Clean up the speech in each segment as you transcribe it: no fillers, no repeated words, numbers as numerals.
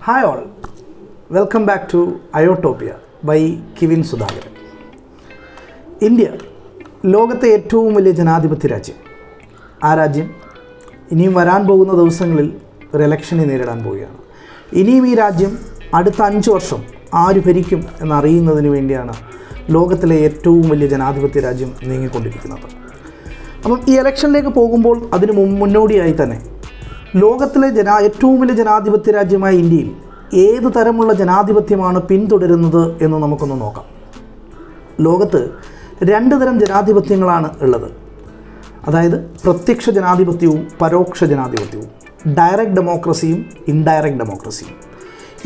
Hi all, welcome back to IOtopia by Kivin Sudhakaran. India ലോകത്തെ ഏറ്റവും വലിയ ജനാധിപത്യ രാജ്യം. ആ രാജ്യം ഇനിയും വരാൻ പോകുന്ന ദിവസങ്ങളിൽ ഒരു ഇലക്ഷനെ നേരിടാൻ പോവുകയാണ്. ഇനിയും ഈ രാജ്യം അടുത്ത 5 വർഷം ആര് ഭരിക്കും എന്നറിയുന്നതിന് വേണ്ടിയാണ് ലോകത്തിലെ ഏറ്റവും വലിയ ജനാധിപത്യ രാജ്യം നീങ്ങിക്കൊണ്ടിരിക്കുന്നത്. അപ്പം ഈ ഇലക്ഷനിലേക്ക് പോകുമ്പോൾ അതിന് മുന്നോടിയായി തന്നെ ലോകത്തിലെ ഏറ്റവും വലിയ ജനാധിപത്യ രാജ്യമായ ഇന്ത്യയിൽ ഏത് തരമുള്ള ജനാധിപത്യമാണ് പിന്തുടരുന്നത് എന്ന് നമുക്കൊന്ന് നോക്കാം. ലോകത്ത് 2 തരം ജനാധിപത്യങ്ങളാണ് ഉള്ളത്. അതായത് പ്രത്യക്ഷ ജനാധിപത്യവും പരോക്ഷ ജനാധിപത്യവും, ഡയറക്റ്റ് ഡെമോക്രസിയും ഇൻഡയറക്റ്റ് ഡെമോക്രസിയും.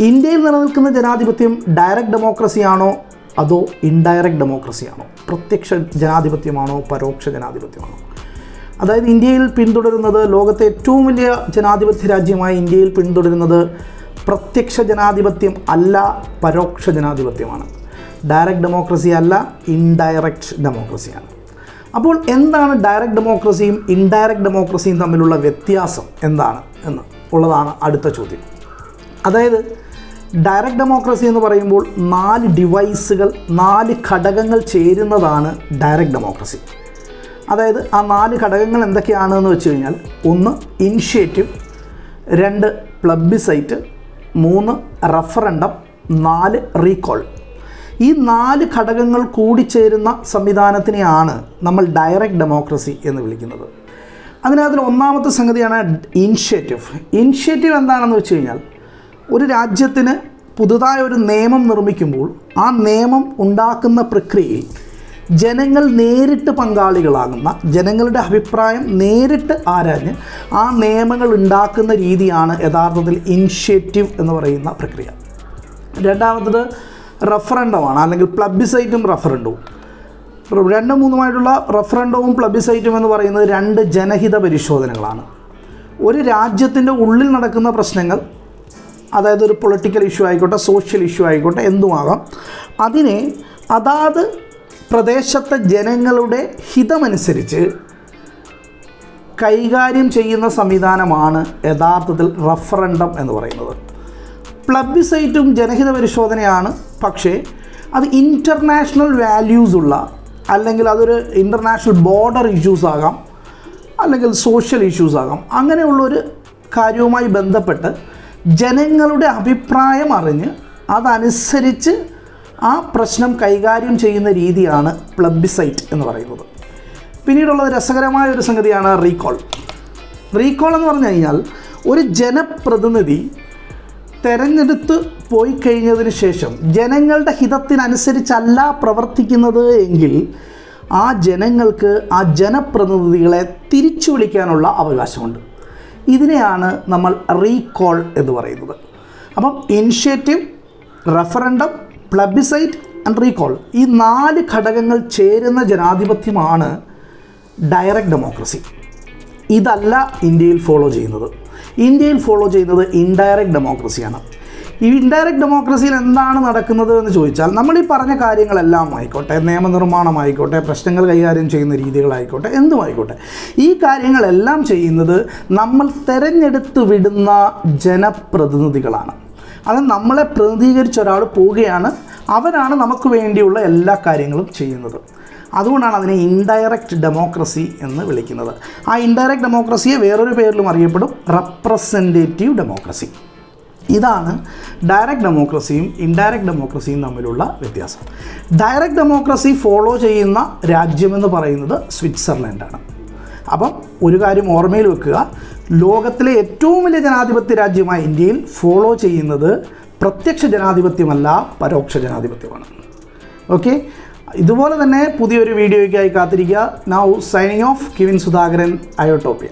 ഇന്ത്യയിൽ നിലനിൽക്കുന്ന ജനാധിപത്യം ഡയറക്റ്റ് ഡെമോക്രസിയാണോ അതോ ഇൻഡയറക്റ്റ് ഡെമോക്രസിയാണോ? പ്രത്യക്ഷ ജനാധിപത്യമാണോ പരോക്ഷ ജനാധിപത്യമാണോ? അതായത് ഇന്ത്യയിൽ പിന്തുടരുന്നത്, ലോകത്തെ ഏറ്റവും വലിയ ജനാധിപത്യ രാജ്യമായ ഇന്ത്യയിൽ പിന്തുടരുന്നത് പ്രത്യക്ഷ ജനാധിപത്യം അല്ല, പരോക്ഷ ജനാധിപത്യമാണ്. ഡയറക്റ്റ് ഡെമോക്രസി അല്ല, ഇൻഡയറക്റ്റ് ഡെമോക്രസിയാണ്. അപ്പോൾ എന്താണ് ഡയറക്റ്റ് ഡെമോക്രസിയും ഇൻഡയറക്റ്റ് ഡെമോക്രസിയും തമ്മിലുള്ള വ്യത്യാസം എന്താണ് എന്ന് ഉള്ളതാണ് അടുത്ത ചോദ്യം. അതായത് ഡയറക്റ്റ് ഡെമോക്രസി എന്ന് പറയുമ്പോൾ 4 ഡിവൈസുകൾ, 4 ഘടകങ്ങൾ ചേരുന്നതാണ് ഡയറക്റ്റ് ഡെമോക്രസി. അതായത് ആ 4 ഘടകങ്ങൾ എന്തൊക്കെയാണെന്ന് വെച്ച് കഴിഞ്ഞാൽ, 1 ഇനിഷ്യേറ്റീവ്, 2 പ്ലബിസൈറ്റ്, 3 റഫറൻഡം, 4 റീകോൾ. ഈ 4 ഘടകങ്ങൾ കൂടിച്ചേരുന്ന സംവിധാനത്തിനെയാണ് നമ്മൾ ഡയറക്റ്റ് ഡെമോക്രസി എന്ന് വിളിക്കുന്നത്. അതിനകത്തിൽ ഒന്നാമത്തെ സംഗതിയാണ് ഇനിഷ്യേറ്റീവ്. ഇനിഷ്യേറ്റീവ് എന്താണെന്ന് വെച്ച് കഴിഞ്ഞാൽ, ഒരു രാജ്യത്തിന് പുതുതായ ഒരു നിയമം നിർമ്മിക്കുമ്പോൾ ആ നിയമം ഉണ്ടാക്കുന്ന പ്രക്രിയയിൽ ജനങ്ങൾ നേരിട്ട് പങ്കാളികളാകുന്ന, ജനങ്ങളുടെ അഭിപ്രായം നേരിട്ട് ആരാഞ്ഞ് ആ നിയമങ്ങൾ ഉണ്ടാക്കുന്ന രീതിയാണ് യഥാർത്ഥത്തിൽ ഇനിഷ്യേറ്റീവ് എന്ന് പറയുന്ന പ്രക്രിയ. രണ്ടാമത്തത് റഫറൻഡമാണ്, അല്ലെങ്കിൽ പ്ലബിസൈറ്റും റഫറൻഡവും. 2-3 റഫറൻഡവും പ്ലബിസൈറ്റും എന്ന് പറയുന്നത് 2 ജനഹിത പരിശോധനകളാണ്. ഒരു രാജ്യത്തിൻ്റെ ഉള്ളിൽ നടക്കുന്ന പ്രശ്നങ്ങൾ, അതായത് ഒരു പൊളിറ്റിക്കൽ ഇഷ്യൂ ആയിക്കോട്ടെ, സോഷ്യൽ ഇഷ്യൂ ആയിക്കോട്ടെ, എന്തുമാകാം, അതിനെ അതാത് പ്രദേശത്തെ ജനങ്ങളുടെ ഹിതമനുസരിച്ച് കൈകാര്യം ചെയ്യുന്ന സംവിധാനമാണ് യഥാർത്ഥത്തിൽ റഫറൻഡം എന്ന് പറയുന്നത്. പ്ലബിസൈറ്റും ജനഹിത പരിശോധനയാണ്, പക്ഷേ അത് ഇൻ്റർനാഷണൽ വാല്യൂസ് ഉള്ള, അല്ലെങ്കിൽ അതൊരു ഇൻ്റർനാഷണൽ ബോർഡർ ഇഷ്യൂസ് ആകാം, അല്ലെങ്കിൽ സോഷ്യൽ ഇഷ്യൂസ് ആകാം. അങ്ങനെയുള്ളൊരു കാര്യവുമായി ബന്ധപ്പെട്ട് ജനങ്ങളുടെ അഭിപ്രായം അറിഞ്ഞ് അതനുസരിച്ച് ആ പ്രശ്നം കൈകാര്യം ചെയ്യുന്ന രീതിയാണ് പ്ലബിസൈറ്റ് എന്ന് പറയുന്നത്. പിന്നീടുള്ളത് രസകരമായ ഒരു സംഗതിയാണ് റീകോൾ. റീകോൾ എന്ന് പറഞ്ഞു കഴിഞ്ഞാൽ, ഒരു ജനപ്രതിനിധി തെരഞ്ഞെടുത്ത് പോയി കഴിഞ്ഞതിന് ശേഷം ജനങ്ങളുടെ ഹിതത്തിനനുസരിച്ചല്ല പ്രവർത്തിക്കുന്നത് എങ്കിൽ ആ ജനങ്ങൾക്ക് ആ ജനപ്രതിനിധികളെ തിരിച്ചു വിളിക്കാനുള്ള അവകാശമുണ്ട്. ഇതിനെയാണ് നമ്മൾ റീകോൾ എന്ന് പറയുന്നത്. അപ്പം initiative, referendum, plebiscite and recall, ഈ 4 ഘടകങ്ങൾ ചേരുന്ന ജനാധിപത്യമാണ് ഡയറക്റ്റ് ഡെമോക്രസി. ഇതല്ല ഇന്ത്യയിൽ ഫോളോ ചെയ്യുന്നത്. ഇന്ത്യയിൽ ഫോളോ ചെയ്യുന്നത് ഇൻഡയറക്റ്റ് ഡെമോക്രസിയാണ്. ഈ ഇൻഡയറക്റ്റ് ഡെമോക്രസിയിൽ എന്താണ് നടക്കുന്നത് എന്ന് ചോദിച്ചാൽ, നമ്മൾ ഈ പറഞ്ഞ കാര്യങ്ങളെല്ലാം ആയിക്കോട്ടെ, നിയമനിർമ്മാണമായിക്കോട്ടെ, പ്രശ്നങ്ങൾ കൈകാര്യം ചെയ്യുന്ന രീതികളായിക്കോട്ടെ, എന്തുമായിക്കോട്ടെ, ഈ കാര്യങ്ങളെല്ലാം ചെയ്യുന്നത് നമ്മൾ തിരഞ്ഞെടുത്ത് വിടുന്ന ജനപ്രതിനിധികളാണ്. അത് നമ്മളെ പ്രതിനിധീകരിച്ച ഒരാൾ പോവുകയാണ്, അവരാണ് നമുക്ക് വേണ്ടിയുള്ള എല്ലാ കാര്യങ്ങളും ചെയ്യുന്നത്. അതുകൊണ്ടാണ് അതിനെ ഇൻഡയറക്റ്റ് ഡെമോക്രസി എന്ന് വിളിക്കുന്നത്. ആ ഇൻഡയറക്റ്റ് ഡെമോക്രസിയെ വേറൊരു പേരിലും അറിയപ്പെടും, റെപ്രസെൻറ്റേറ്റീവ് ഡെമോക്രസി. ഇതാണ് ഡയറക്റ്റ് ഡെമോക്രസിയും ഇൻഡയറക്റ്റ് ഡെമോക്രസിയും തമ്മിലുള്ള വ്യത്യാസം. ഡയറക്റ്റ് ഡെമോക്രസി ഫോളോ ചെയ്യുന്ന രാജ്യമെന്ന് പറയുന്നത് സ്വിറ്റ്സർലൻഡാണ്. അപ്പം ഒരു കാര്യം ഓർമ്മയിൽ വെക്കുക, ലോകത്തിലെ ഏറ്റവും വലിയ ജനാധിപത്യ രാജ്യമായ ഇന്ത്യയിൽ ഫോളോ ചെയ്യുന്നത് പ്രത്യക്ഷ ജനാധിപത്യമല്ല, പരോക്ഷ ജനാധിപത്യമാണ്. ഓക്കെ, ഇതുപോലെ തന്നെ പുതിയൊരു വീഡിയോയ്ക്കായി കാത്തിരിക്കുക. Now signing off, Kevin Sudhakaran, IOtopia.